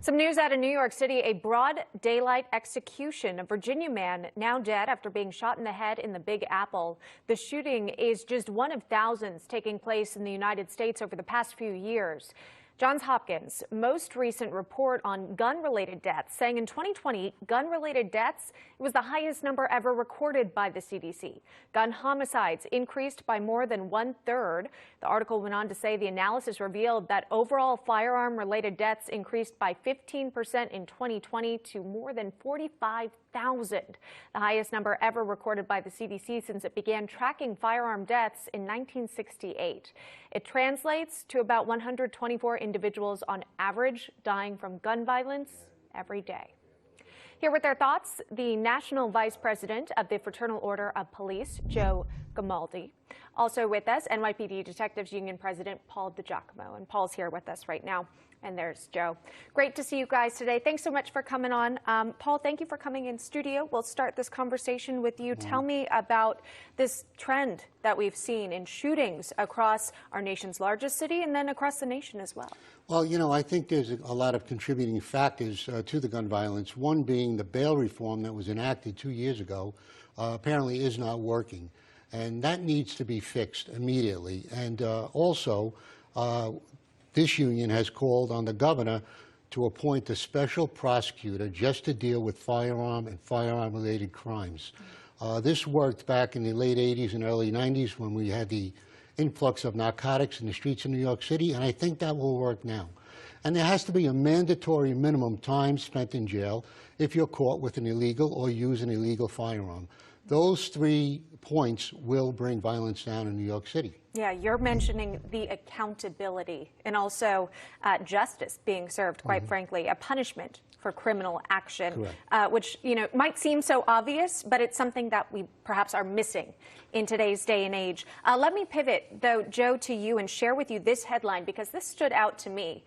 Some news out of New York City, a broad daylight execution. A Virginia man now dead after being shot in the head in the Big Apple. The shooting is just one of thousands taking place in the United States over the past few years. Johns Hopkins' most recent report on gun-related deaths, saying in 2020, gun-related deaths was the highest number ever recorded by the CDC. Gun homicides increased by more than 1/3. The article went on to say the analysis revealed that overall firearm-related deaths increased by 15% in 2020 to more than 45,000, the highest number ever recorded by the CDC since it began tracking firearm deaths in 1968. It translates to about 124 individuals on average dying from gun violence every day. Here with their thoughts, the National Vice President of the Fraternal Order of Police, Joe Gamaldi. Also with us, NYPD Detectives Union President Paul DiGiacomo. And Paul's here with us right now. And there's Joe. Great to see you guys today. Thanks so much for coming on. Paul, thank you for coming in studio. We'll start this conversation with you. Tell me about this trend that we've seen in shootings across our nation's largest city and then across the nation as well. Well, you know, I think there's a lot of contributing factors to the gun violence, one being the bail reform that was enacted 2 years ago apparently is not working. And that needs to be fixed immediately. And also, this union has called on the governor to appoint a special prosecutor just to deal with firearm and firearm-related crimes. This worked back in the late 80s and early 90s when we had the influx of narcotics in the streets of New York City, and I think that will work now. And there has to be a mandatory minimum time spent in jail if you're caught with an illegal or use an illegal firearm. Those 3 points will bring violence down in New York City. Yeah, you're mentioning the accountability and also justice being served, quite frankly, a punishment for criminal action, which, you know, might seem so obvious, but it's something that we perhaps are missing in today's day and age. Let me pivot, though, Joe, to you and share with you this headline because this stood out to me.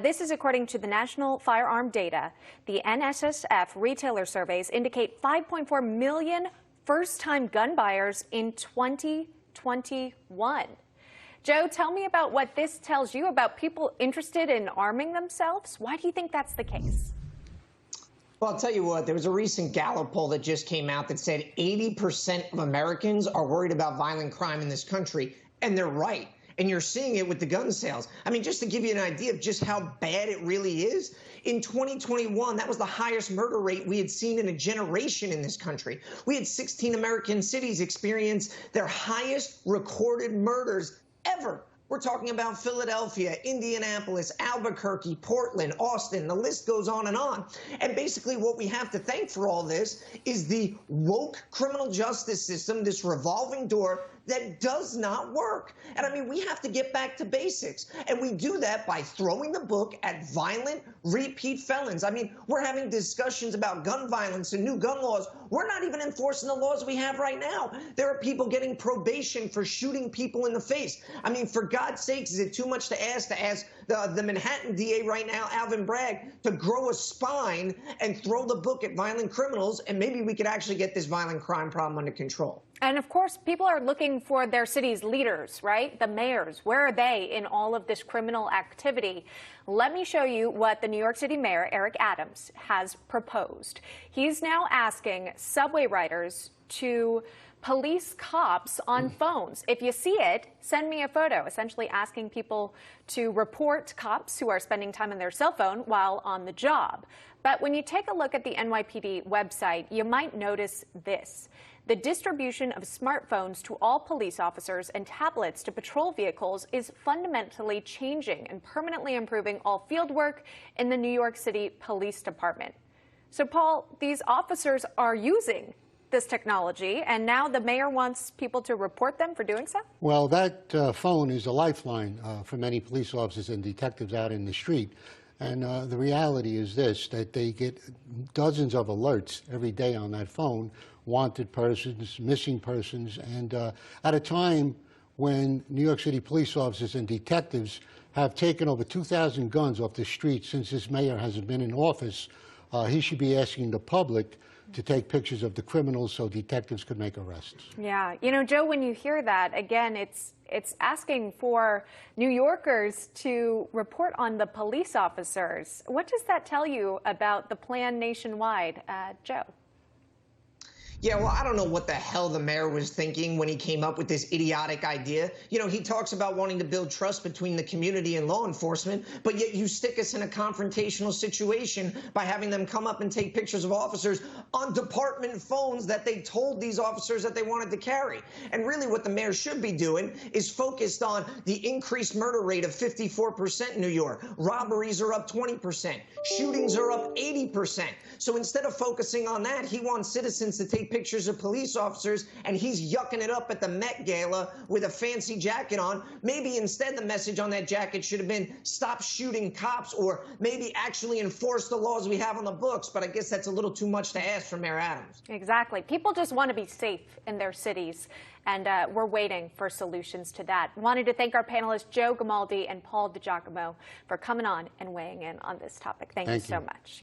This is according to the National Firearm Data. The NSSF retailer surveys indicate 5.4 million first-time gun buyers in 2021. Joe, tell me about what this tells you about people interested in arming themselves. Why do you think that's the case? Well, I'll tell you what, there was a recent Gallup poll that just came out that said 80% of Americans are worried about violent crime in this country, and they're right. And you're seeing it with the gun sales. I mean, just to give you an idea of just how bad it really is, in 2021, that was the highest murder rate we had seen in a generation in this country. We had 16 American cities experience their highest recorded murders ever. We're talking about Philadelphia, Indianapolis, Albuquerque, Portland, Austin. The list goes on. And basically what we have to thank for all this is the woke criminal justice system, this revolving door that does not work. And I mean, we have to get back to basics. And we do that by throwing the book at violent repeat felons. I mean, we're having discussions about gun violence and new gun laws. We're not even enforcing the laws we have right now. There are people getting probation for shooting people in the face. I mean, for God's sakes, is it too much to ask the Manhattan DA right now, Alvin Bragg, to grow a spine and throw the book at violent criminals, and maybe we could actually get this violent crime problem under control. And of course, people are looking for their city's leaders, right? The mayors. Where are they in all of this criminal activity? Let me show you what the New York City Mayor, Eric Adams, has proposed. He's now asking subway riders to police cops on phones. If you see it, send me a photo, essentially asking people to report cops who are spending time on their cell phone while on the job. But when you take a look at the NYPD website, you might notice this. The distribution of smartphones to all police officers and tablets to patrol vehicles is fundamentally changing and permanently improving all field work in the New York City Police Department. So, Paul, these officers are using this technology, and now the mayor wants people to report them for doing so? Well, that phone is a lifeline for many police officers and detectives out in the street. And the reality is this, that they get dozens of alerts every day on that phone, wanted persons, missing persons, and at a time when New York City police officers and detectives have taken over 2,000 guns off the streets since this mayor has been in office, he should be asking the public to take pictures of the criminals so detectives could make arrests. Yeah. You know, Joe, when you hear that, again, it's asking for New Yorkers to report on the police officers. What does that tell you about the plan nationwide, Joe? Yeah, well, I don't know what the hell the mayor was thinking when he came up with this idiotic idea. You know, he talks about wanting to build trust between the community and law enforcement, but yet you stick us in a confrontational situation by having them come up and take pictures of officers on department phones that they told these officers that they wanted to carry. And really what the mayor should be doing is focused on the increased murder rate of 54% in New York. Robberies are up 20%. Shootings are up 80%. So instead of focusing on that, he wants citizens to take pictures of police officers, and he's yucking it up at the Met Gala with a fancy jacket on. Maybe instead the message on that jacket should have been stop shooting cops, or maybe actually enforce the laws we have on the books. But I guess that's a little too much to ask from Mayor Adams. Exactly. People just want to be safe in their cities, and we're waiting for solutions to that. Wanted to thank our panelists Joe Gamaldi and Paul DiGiacomo for coming on and weighing in on this topic. Thank you so much.